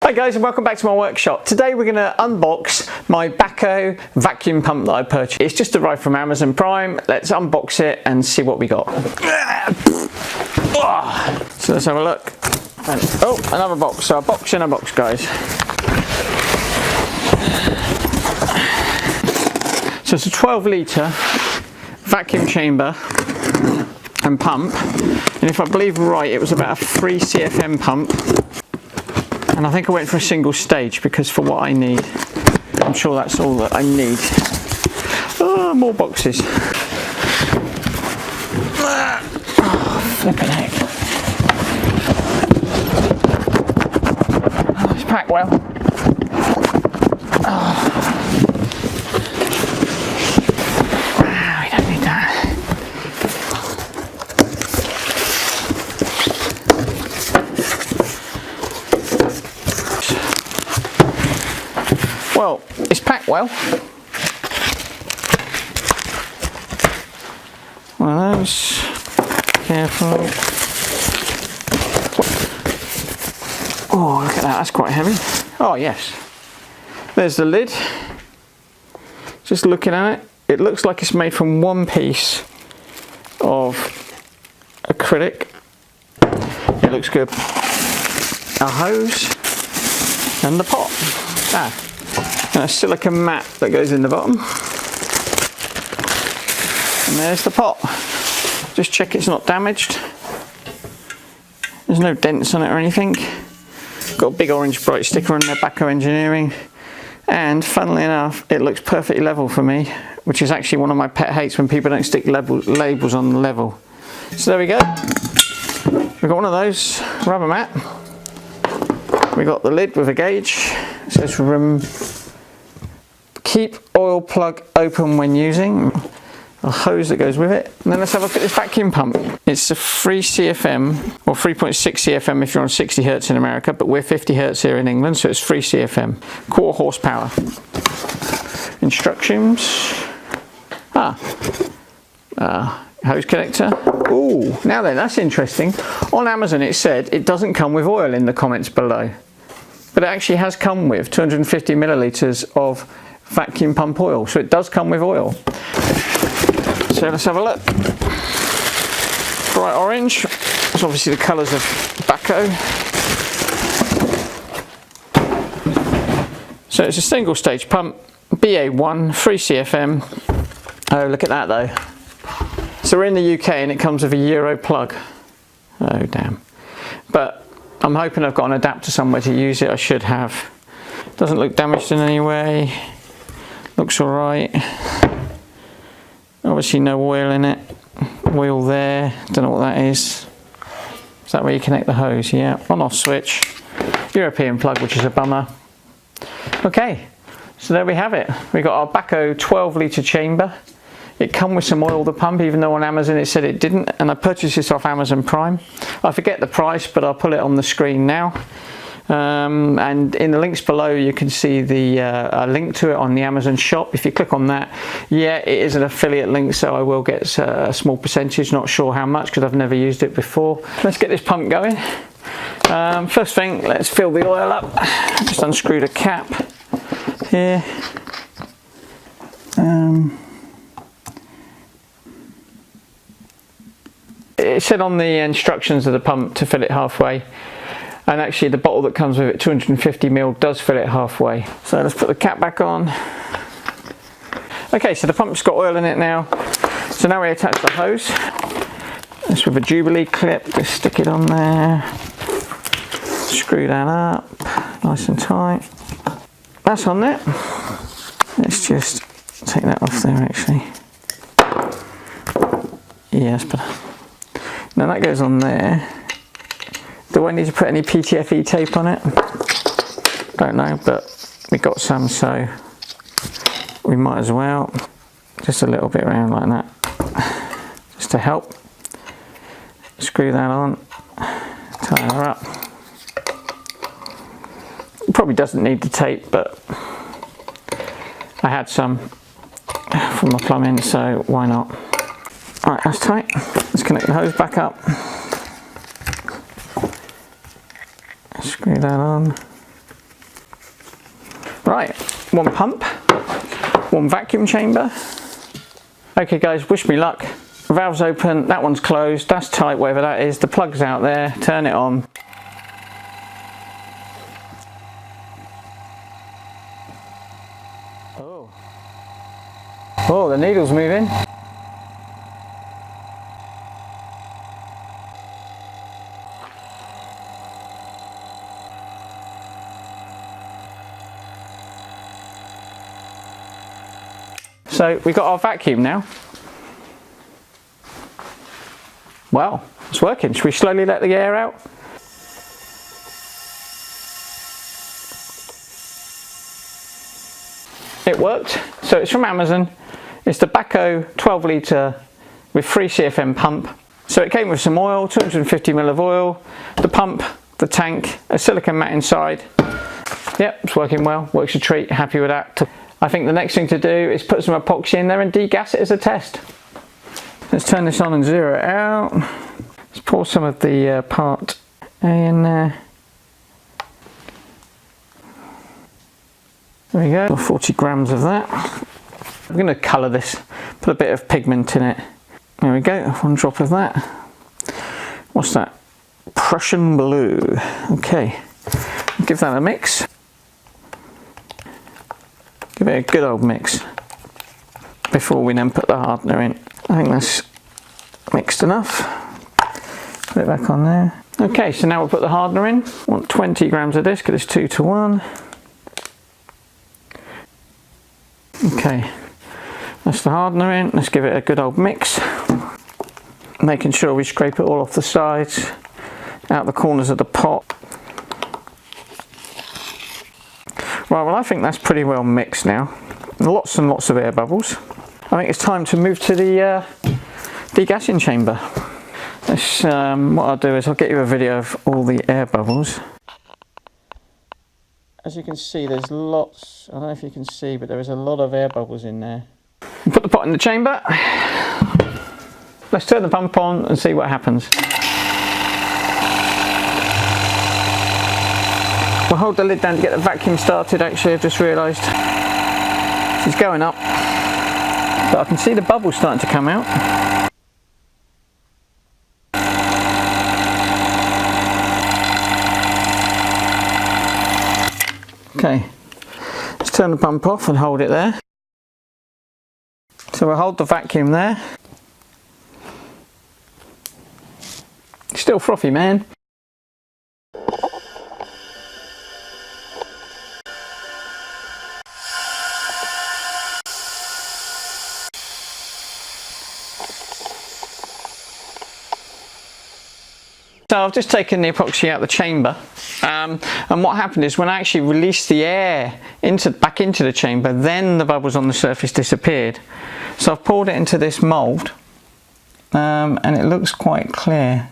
Hi guys, and welcome back to my workshop. Today we're going to unbox my BACO vacuum pump that I purchased. It's just arrived from Amazon Prime. Let's unbox it and see what we got. So let's have a look. And, oh, another box. So a box in a box, guys. So it's a 12-litre vacuum chamber and pump. And if I believe right, it was about a 3 CFM pump. And I think I went for a single stage because for what I need, I'm sure that's all that I need. Oh, more boxes. Oh, flipping heck. Oh, it's packed well. Oh. We don't need that. Well, it's packed well. One of those. Careful. Oh, look at that. That's quite heavy. Oh, yes. There's the lid. Just looking at it, it looks like it's made from one piece of acrylic. It looks good. A hose and the pot. And a silicone mat that goes in the bottom. And there's the pot. Just check it's not damaged. There's no dents on it or anything. Got a big orange bright sticker on there, BACO Engineering. And funnily enough, it looks perfectly level for me, which is actually one of my pet hates when people don't stick labels on the level. So there we go. We've got one of those, rubber mat. We got the lid with a gauge. It says keep oil plug open when using. A hose that goes with it. And then let's have a look at this vacuum pump. It's a 3 CFM, or 3.6 CFM if you're on 60 Hertz in America, but we're 50 Hertz here in England, so it's 3 CFM. 1/4 horsepower. Instructions. Hose connector. Ooh, now then, that's interesting. On Amazon it said it doesn't come with oil in the comments below. But it actually has come with 250 millilitres of vacuum pump oil, so it does come with oil. So let's have a look. Bright orange, that's obviously the colours of BACO. So it's a single stage pump, BA1, 3 CFM. Oh, look at that though. So we're in the UK and it comes with a Euro plug. Oh damn. But I'm hoping I've got an adapter somewhere to use it. I should have. Doesn't look damaged in any way. Looks alright. Obviously no oil in it. Oil there. Don't know what that is. Is that where you connect the hose? Yeah. On off switch. European plug, which is a bummer. Okay. So there we have it. We got our BACO 12-litre chamber. It come with some oil, the pump, even though on Amazon it said it didn't, and I purchased this off Amazon Prime. I forget the price, but I'll put it on the screen now. And in the links below you can see the a link to it on the Amazon shop. If you click on that, yeah, it is an affiliate link, so I will get a small percentage, not sure how much because I've never used it before. Let's get this pump going. First thing, let's fill the oil up. Just unscrew the cap here. It said on the instructions of the pump to fill it halfway, and actually the bottle that comes with it, 250 ml, does fill it halfway. So let's put the cap back on. Okay, so the pump's got oil in it now. So now we attach the hose. This with a Jubilee clip, just stick it on there. Screw that up, nice and tight. That's on there. Let's just take that off there actually. Yeah, that's better. Now that goes on there. Do I need to put any PTFE tape on it? Don't know, but we got some, so we might as well. Just a little bit around like that, just to help. Screw that on, tie her up. It probably doesn't need the tape, but I had some from my plumbing, so why not? Right, that's tight. Let's connect the hose back up. Screw that on. Right, one pump, one vacuum chamber. Okay guys, wish me luck. Valve's open, that one's closed, that's tight, whatever that is. The plug's out there, turn it on. Oh, the needle's moving. So we've got our vacuum now. Well, it's working. Should we slowly let the air out? It worked. So it's from Amazon. It's the BACO 12 litre with 3 CFM pump. So it came with some oil, 250 ml of oil, the pump, the tank, a silicone mat inside. Yep, it's working well, works a treat, happy with that. I think the next thing to do is put some epoxy in there and degas it as a test. Let's turn this on and zero it out. Let's pour some of the part A in there. There we go, 40 grams of that. I'm going to colour this, put a bit of pigment in it. There we go, 1 drop of that. What's that? Prussian blue. Okay, give that a mix. Give it a good old mix before we then put the hardener in. I think that's mixed enough. Put it back on there. Okay, so now we'll put the hardener in. I want 20 grams of this because it's 2 to 1. Okay, that's the hardener in. Let's give it a good old mix. Making sure we scrape it all off the sides, out the corners of the pot. Right, well I think that's pretty well mixed now. Lots and lots of air bubbles. I think it's time to move to the degassing chamber. This, what I'll do is I'll get you a video of all the air bubbles. As you can see, there's lots, I don't know if you can see, but there is a lot of air bubbles in there. Put the pot in the chamber. Let's turn the pump on and see what happens. We'll hold the lid down to get the vacuum started. Actually, I've just realised it's going up, but I can see the bubbles starting to come out. Okay, let's turn the pump off and hold it there. So we'll hold the vacuum there. Still frothy, man. So I've just taken the epoxy out of the chamber, and what happened is when I actually released the air back into the chamber, then the bubbles on the surface disappeared. So I've poured it into this mould, and it looks quite clear.